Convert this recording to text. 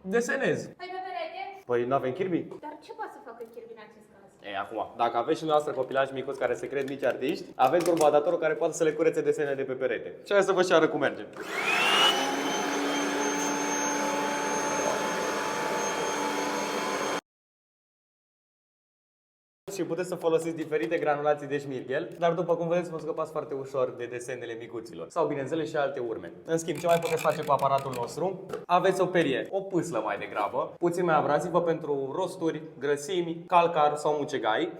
desenez. Hai pe perete. Păi nu avem Kirby? Dar ce poate să facă Kirby în acest caz? E, acum, dacă aveți și noastră copilași micuți care se cred mici artiști, aveți urbadatorul care poate să le curețe desene de pe perete. Și hai să vă și arăt cum merge. Și puteți să folosiți diferite granulații de șmirghel, dar după cum vedeți vă scăpați foarte ușor de desenele micuților. Sau bineînțeles și alte urme. În schimb, ce mai puteți face cu aparatul nostru? Aveți o perie, o pâslă mai degrabă, puțin mai abrazivă pentru rosturi, grăsimi, calcar sau mucegai.